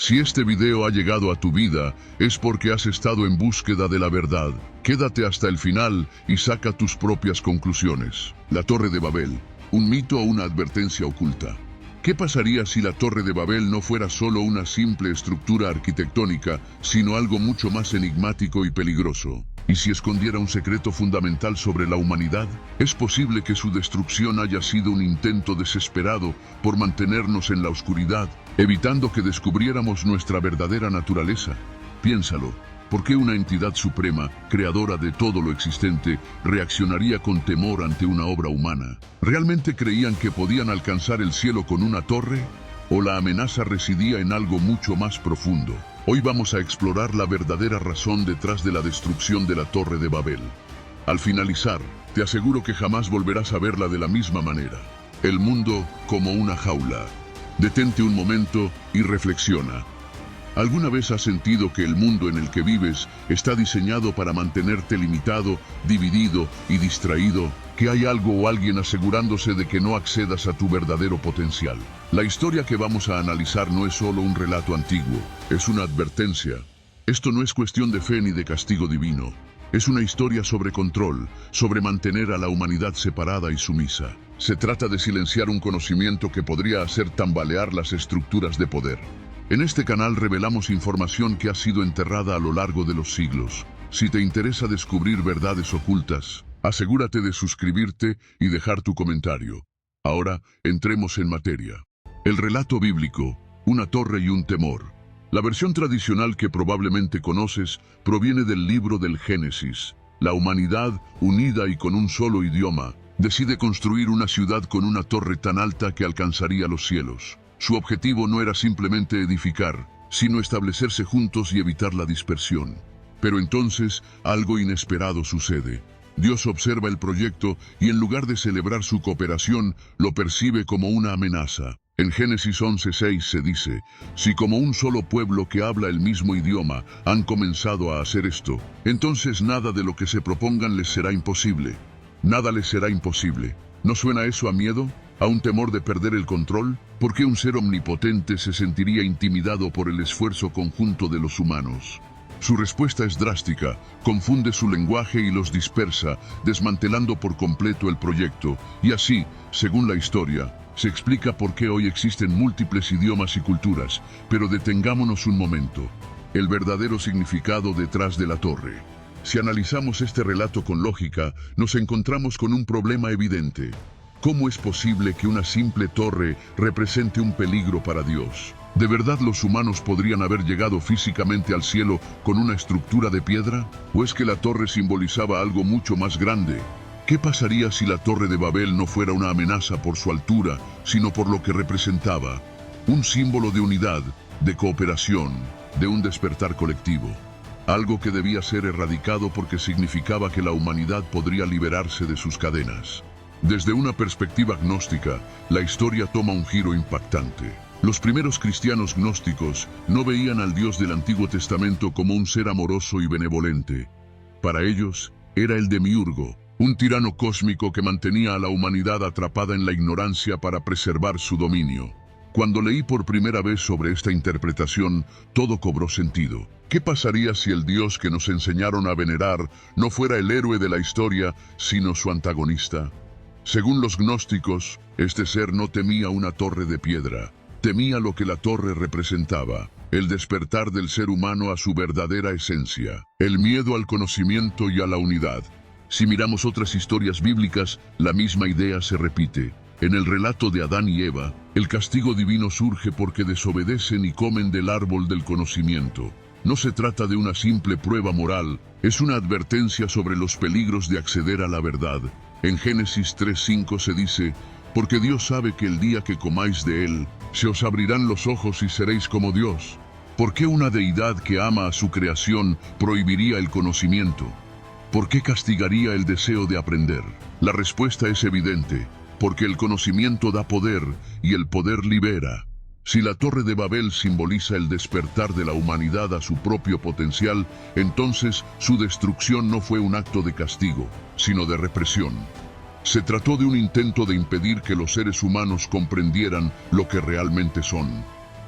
Si este video ha llegado a tu vida, es porque has estado en búsqueda de la verdad. Quédate hasta el final y saca tus propias conclusiones. La Torre de Babel, un mito o una advertencia oculta. ¿Qué pasaría si la Torre de Babel no fuera solo una simple estructura arquitectónica, sino algo mucho más enigmático y peligroso? ¿Y si escondiera un secreto fundamental sobre la humanidad? Es posible que su destrucción haya sido un intento desesperado por mantenernos en la oscuridad, evitando que descubriéramos nuestra verdadera naturaleza. Piénsalo. ¿Por qué una entidad suprema, creadora de todo lo existente, reaccionaría con temor ante una obra humana? ¿Realmente creían que podían alcanzar el cielo con una torre? ¿O la amenaza residía en algo mucho más profundo? Hoy vamos a explorar la verdadera razón detrás de la destrucción de la Torre de Babel. Al finalizar, te aseguro que jamás volverás a verla de la misma manera. El mundo como una jaula. Detente un momento y reflexiona. ¿Alguna vez has sentido que el mundo en el que vives está diseñado para mantenerte limitado, dividido y distraído? ¿Que hay algo o alguien asegurándose de que no accedas a tu verdadero potencial? La historia que vamos a analizar no es solo un relato antiguo, es una advertencia. Esto no es cuestión de fe ni de castigo divino. Es una historia sobre control, sobre mantener a la humanidad separada y sumisa. Se trata de silenciar un conocimiento que podría hacer tambalear las estructuras de poder. En este canal revelamos información que ha sido enterrada a lo largo de los siglos. Si te interesa descubrir verdades ocultas, asegúrate de suscribirte y dejar tu comentario. Ahora, entremos en materia. El relato bíblico, una torre y un temor. La versión tradicional que probablemente conoces proviene del libro del Génesis. La humanidad, unida y con un solo idioma, decide construir una ciudad con una torre tan alta que alcanzaría los cielos. Su objetivo no era simplemente edificar, sino establecerse juntos y evitar la dispersión. Pero entonces, algo inesperado sucede. Dios observa el proyecto y en lugar de celebrar su cooperación, lo percibe como una amenaza. En Génesis 11:6 se dice, si como un solo pueblo que habla el mismo idioma han comenzado a hacer esto, entonces nada de lo que se propongan les será imposible. Nada les será imposible. ¿No suena eso a miedo? ¿A un temor de perder el control? ¿Por qué un ser omnipotente se sentiría intimidado por el esfuerzo conjunto de los humanos? Su respuesta es drástica, confunde su lenguaje y los dispersa, desmantelando por completo el proyecto, y así, según la historia, se explica por qué hoy existen múltiples idiomas y culturas, pero detengámonos un momento. El verdadero significado detrás de la torre. Si analizamos este relato con lógica, nos encontramos con un problema evidente. ¿Cómo es posible que una simple torre represente un peligro para Dios? ¿De verdad los humanos podrían haber llegado físicamente al cielo con una estructura de piedra? ¿O es que la torre simbolizaba algo mucho más grande? ¿Qué pasaría si la Torre de Babel no fuera una amenaza por su altura, sino por lo que representaba? Un símbolo de unidad, de cooperación, de un despertar colectivo. Algo que debía ser erradicado porque significaba que la humanidad podría liberarse de sus cadenas. Desde una perspectiva gnóstica, la historia toma un giro impactante. Los primeros cristianos gnósticos no veían al Dios del Antiguo Testamento como un ser amoroso y benevolente. Para ellos, era el demiurgo, un tirano cósmico que mantenía a la humanidad atrapada en la ignorancia para preservar su dominio. Cuando leí por primera vez sobre esta interpretación, todo cobró sentido. ¿Qué pasaría si el Dios que nos enseñaron a venerar no fuera el héroe de la historia, sino su antagonista? Según los gnósticos, este ser no temía una torre de piedra, temía lo que la torre representaba, el despertar del ser humano a su verdadera esencia, el miedo al conocimiento y a la unidad. Si miramos otras historias bíblicas, la misma idea se repite. En el relato de Adán y Eva, el castigo divino surge porque desobedecen y comen del árbol del conocimiento. No se trata de una simple prueba moral, es una advertencia sobre los peligros de acceder a la verdad. En Génesis 3:5 se dice, porque Dios sabe que el día que comáis de él, se os abrirán los ojos y seréis como Dios. ¿Por qué una deidad que ama a su creación prohibiría el conocimiento? ¿Por qué castigaría el deseo de aprender? La respuesta es evidente, porque el conocimiento da poder y el poder libera. Si la Torre de Babel simboliza el despertar de la humanidad a su propio potencial, entonces su destrucción no fue un acto de castigo, sino de represión. Se trató de un intento de impedir que los seres humanos comprendieran lo que realmente son.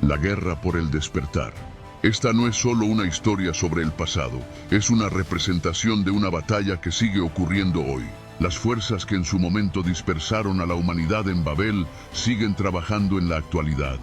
La guerra por el despertar. Esta no es solo una historia sobre el pasado, es una representación de una batalla que sigue ocurriendo hoy. Las fuerzas que en su momento dispersaron a la humanidad en Babel siguen trabajando en la actualidad.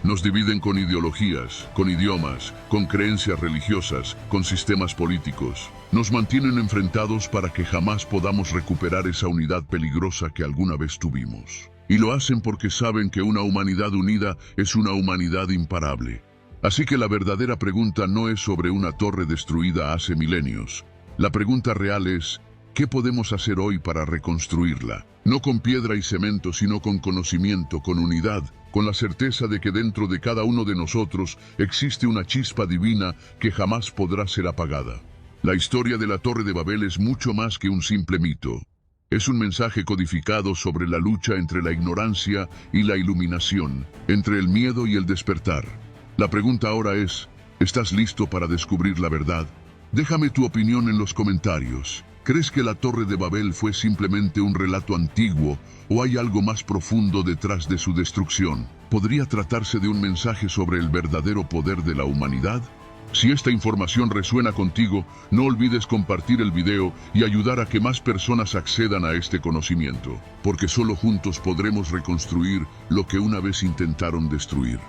Nos dividen con ideologías, con idiomas, con creencias religiosas, con sistemas políticos. Nos mantienen enfrentados para que jamás podamos recuperar esa unidad peligrosa que alguna vez tuvimos. Y lo hacen porque saben que una humanidad unida es una humanidad imparable. Así que la verdadera pregunta no es sobre una torre destruida hace milenios. La pregunta real es, ¿qué podemos hacer hoy para reconstruirla? No con piedra y cemento, sino con conocimiento, con unidad, con la certeza de que dentro de cada uno de nosotros existe una chispa divina que jamás podrá ser apagada. La historia de la Torre de Babel es mucho más que un simple mito. Es un mensaje codificado sobre la lucha entre la ignorancia y la iluminación, entre el miedo y el despertar. La pregunta ahora es, ¿estás listo para descubrir la verdad? Déjame tu opinión en los comentarios. ¿Crees que la Torre de Babel fue simplemente un relato antiguo o hay algo más profundo detrás de su destrucción? ¿Podría tratarse de un mensaje sobre el verdadero poder de la humanidad? Si esta información resuena contigo, no olvides compartir el video y ayudar a que más personas accedan a este conocimiento, porque solo juntos podremos reconstruir lo que una vez intentaron destruir.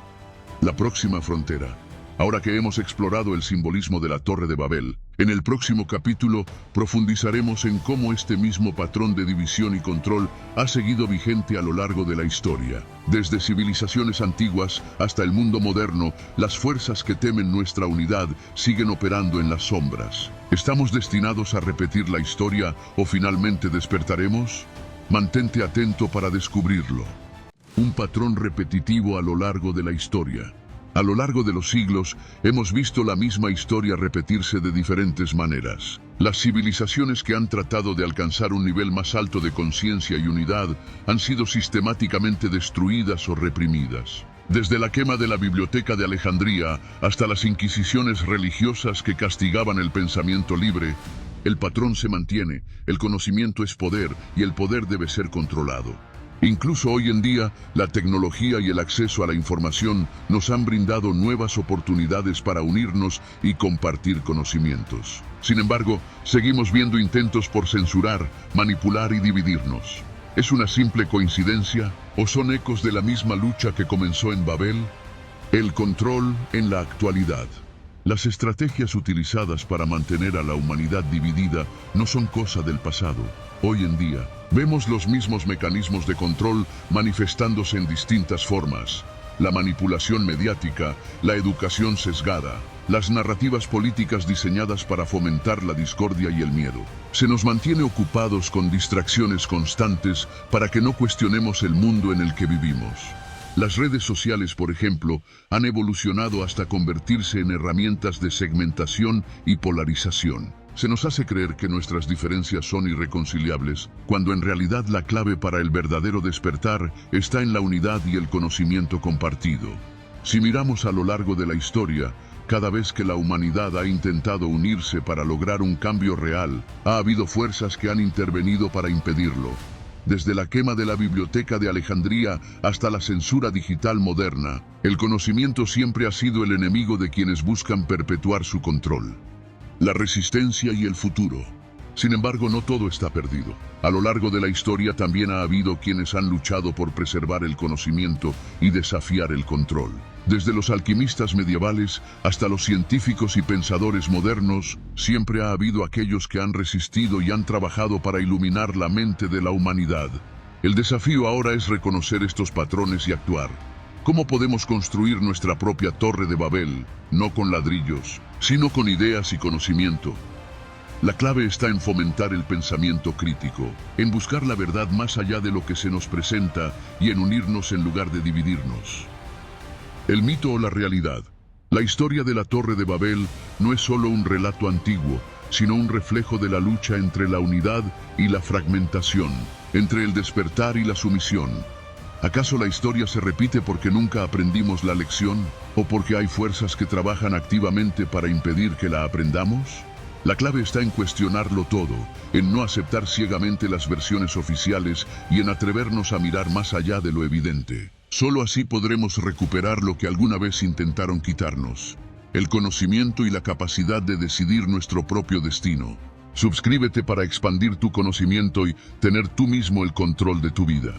La próxima frontera. Ahora que hemos explorado el simbolismo de la Torre de Babel, en el próximo capítulo profundizaremos en cómo este mismo patrón de división y control ha seguido vigente a lo largo de la historia. Desde civilizaciones antiguas hasta el mundo moderno, las fuerzas que temen nuestra unidad siguen operando en las sombras. ¿Estamos destinados a repetir la historia o finalmente despertaremos? Mantente atento para descubrirlo. Un patrón repetitivo a lo largo de la historia. A lo largo de los siglos, hemos visto la misma historia repetirse de diferentes maneras. Las civilizaciones que han tratado de alcanzar un nivel más alto de conciencia y unidad han sido sistemáticamente destruidas o reprimidas. Desde la quema de la Biblioteca de Alejandría hasta las inquisiciones religiosas que castigaban el pensamiento libre, el patrón se mantiene, el conocimiento es poder y el poder debe ser controlado. Incluso hoy en día, la tecnología y el acceso a la información nos han brindado nuevas oportunidades para unirnos y compartir conocimientos. Sin embargo, seguimos viendo intentos por censurar, manipular y dividirnos. ¿Es una simple coincidencia o son ecos de la misma lucha que comenzó en Babel? El control en la actualidad. Las estrategias utilizadas para mantener a la humanidad dividida no son cosa del pasado. Hoy en día, vemos los mismos mecanismos de control manifestándose en distintas formas. La manipulación mediática, la educación sesgada, las narrativas políticas diseñadas para fomentar la discordia y el miedo. Se nos mantiene ocupados con distracciones constantes para que no cuestionemos el mundo en el que vivimos. Las redes sociales, por ejemplo, han evolucionado hasta convertirse en herramientas de segmentación y polarización. Se nos hace creer que nuestras diferencias son irreconciliables, cuando en realidad la clave para el verdadero despertar está en la unidad y el conocimiento compartido. Si miramos a lo largo de la historia, cada vez que la humanidad ha intentado unirse para lograr un cambio real, ha habido fuerzas que han intervenido para impedirlo. Desde la quema de la Biblioteca de Alejandría hasta la censura digital moderna, el conocimiento siempre ha sido el enemigo de quienes buscan perpetuar su control. La resistencia y el futuro. Sin embargo, no todo está perdido. A lo largo de la historia también ha habido quienes han luchado por preservar el conocimiento y desafiar el control. Desde los alquimistas medievales hasta los científicos y pensadores modernos, siempre ha habido aquellos que han resistido y han trabajado para iluminar la mente de la humanidad. El desafío ahora es reconocer estos patrones y actuar. ¿Cómo podemos construir nuestra propia Torre de Babel, no con ladrillos, sino con ideas y conocimiento? La clave está en fomentar el pensamiento crítico, en buscar la verdad más allá de lo que se nos presenta y en unirnos en lugar de dividirnos. El mito o la realidad. La historia de la Torre de Babel no es solo un relato antiguo, sino un reflejo de la lucha entre la unidad y la fragmentación, entre el despertar y la sumisión. ¿Acaso la historia se repite porque nunca aprendimos la lección o porque hay fuerzas que trabajan activamente para impedir que la aprendamos? La clave está en cuestionarlo todo, en no aceptar ciegamente las versiones oficiales y en atrevernos a mirar más allá de lo evidente. Solo así podremos recuperar lo que alguna vez intentaron quitarnos: el conocimiento y la capacidad de decidir nuestro propio destino. Suscríbete para expandir tu conocimiento y tener tú mismo el control de tu vida.